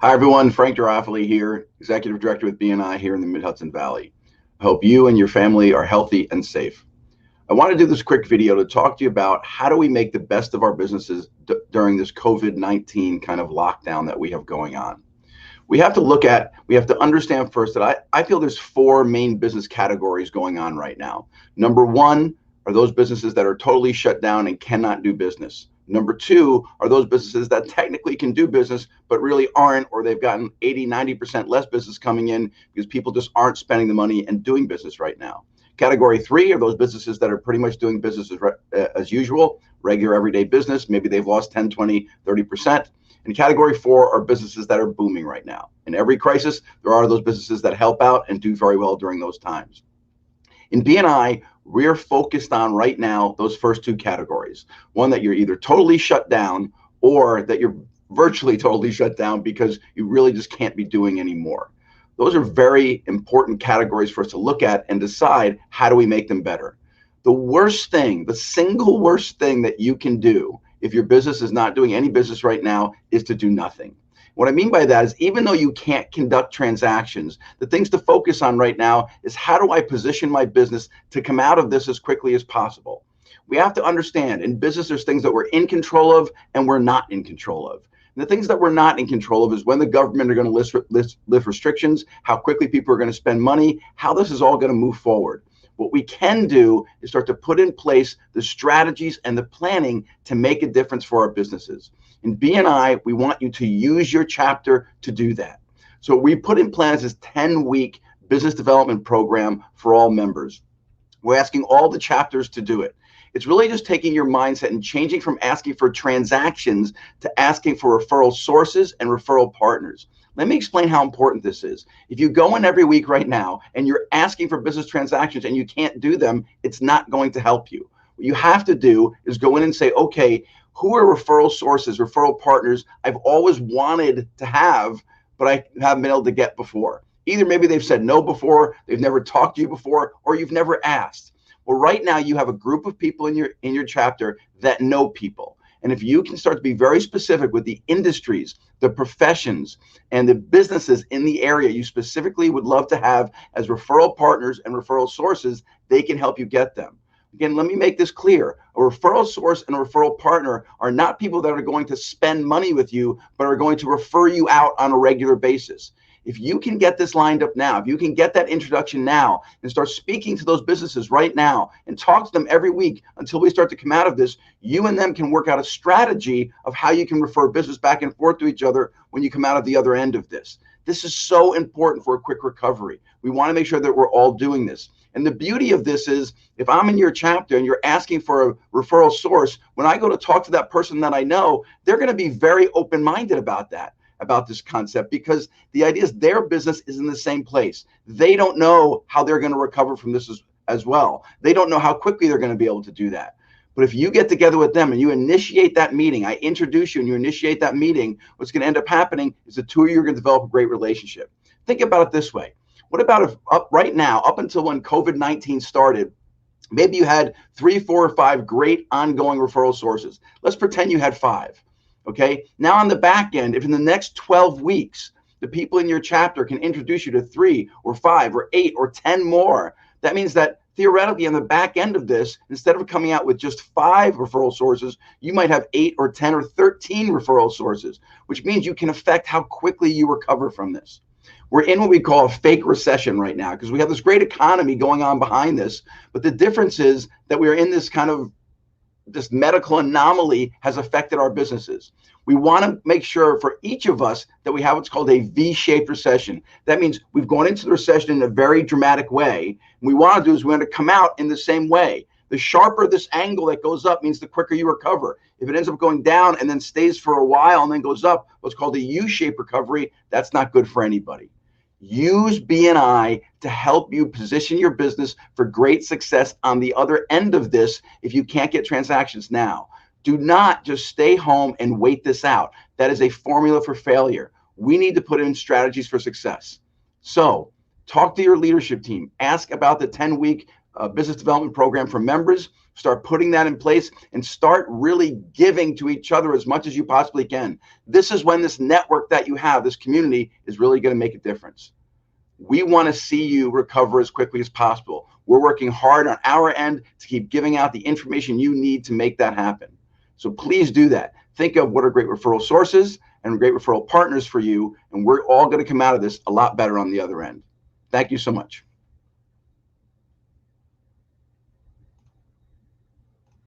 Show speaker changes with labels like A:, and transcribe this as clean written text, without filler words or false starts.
A: Hi, everyone. Frank Raffele here, Executive Director with BNI here in the Mid-Hudson Valley. I hope you and your family are healthy and safe. I want to do this quick video to talk to you about how do we make the best of our businesses during this COVID-19 kind of lockdown that we have going on. We have to understand first that I feel there's four main business categories going on right now. Number one are those businesses that are totally shut down and cannot do business. Number two are those businesses that technically can do business, but really aren't, or they've gotten 80–90% less business coming in because people just aren't spending the money and doing business right now. Category three are those businesses that are pretty much doing business as usual, regular everyday business. Maybe they've lost 10, 20, 30%. And category four are businesses that are booming right now. In every crisis, there are those businesses that help out and do very well during those times. In BNI, we're focused on right now those first two categories. One, that you're either totally shut down or that you're virtually totally shut down because you really just can't be doing anymore. Those are very important categories for us to look at and decide how do we make them better. The worst thing, the single worst thing that you can do if your business is not doing any business right now is to do nothing. What I mean by that is even though you can't conduct transactions, the things to focus on right now is how do I position my business to come out of this as quickly as possible? We have to understand in business, there's things that we're in control of and we're not in control of. And the things that we're not in control of is when the government are going to lift restrictions, how quickly people are going to spend money, how this is all going to move forward. What we can do is start to put in place the strategies and the planning to make a difference for our businesses. In BNI, we want you to use your chapter to do that. So we put in plans this 10-week business development program for all members. We're asking all the chapters to do it. It's really just taking your mindset and changing from asking for transactions to asking for referral sources and referral partners. Let me explain how important this is. If you go in every week right now and you're asking for business transactions and you can't do them, it's not going to help you. What you have to do is go in and say, okay, who are referral sources, referral partners I've always wanted to have, but I haven't been able to get before? Either maybe they've said no before, they've never talked to you before, or you've never asked. Well, right now you have a group of people in your chapter that know people. And if you can start to be very specific with the industries, the professions, and the businesses in the area you specifically would love to have as referral partners and referral sources, they can help you get them. Again, let me make this clear. A referral source and a referral partner are not people that are going to spend money with you, but are going to refer you out on a regular basis. If you can get this lined up now, if you can get that introduction now and start speaking to those businesses right now and talk to them every week until we start to come out of this, you and them can work out a strategy of how you can refer business back and forth to each other when you come out of the other end of this. This is so important for a quick recovery. We want to make sure that we're all doing this. And the beauty of this is if I'm in your chapter and you're asking for a referral source, when I go to talk to that person that I know, they're going to be very open-minded about that, about this concept, because the idea is their business is in the same place. They don't know how they're going to recover from this as well. They don't know how quickly they're going to be able to do that. But if you get together with them and you initiate that meeting, I introduce you and you initiate that meeting, what's going to end up happening is the two of you are going to develop a great relationship. Think about it this way. What about if right now, up until when COVID-19 started, maybe you had 3, 4, or 5 great ongoing referral sources. Let's pretend you had 5. Okay. Now on the back end, if in the next 12 weeks, the people in your chapter can introduce you to 3 or 5 or 8 or 10 more, that means that theoretically on the back end of this, instead of coming out with just 5 referral sources, you might have 8 or 10 or 13 referral sources, which means you can affect how quickly you recover from this. We're in what we call a fake recession right now because we have this great economy going on behind this. But the difference is that we're in this kind of this medical anomaly has affected our businesses. We want to make sure for each of us that we have what's called a V-shaped recession. That means we've gone into the recession in a very dramatic way. And we want to do is we want to come out in the same way. The sharper this angle that goes up means the quicker you recover. If it ends up going down and then stays for a while and then goes up, what's called a U-shaped recovery, that's not good for anybody. Use BNI to help you position your business for great success on the other end of this if you can't get transactions now. Do not just stay home and wait this out. That is a formula for failure. We need to put in strategies for success. So talk to your leadership team. Ask about the 10-week business development program for members. Start putting that in place and start really giving to each other as much as you possibly can. This is when this network that you have, this community, is really going to make a difference. We want to see you recover as quickly as possible. We're working hard on our end to keep giving out the information you need to make that happen. So please do that. Think of what are great referral sources and great referral partners for you, and we're all going to come out of this a lot better on the other end. Thank you so much.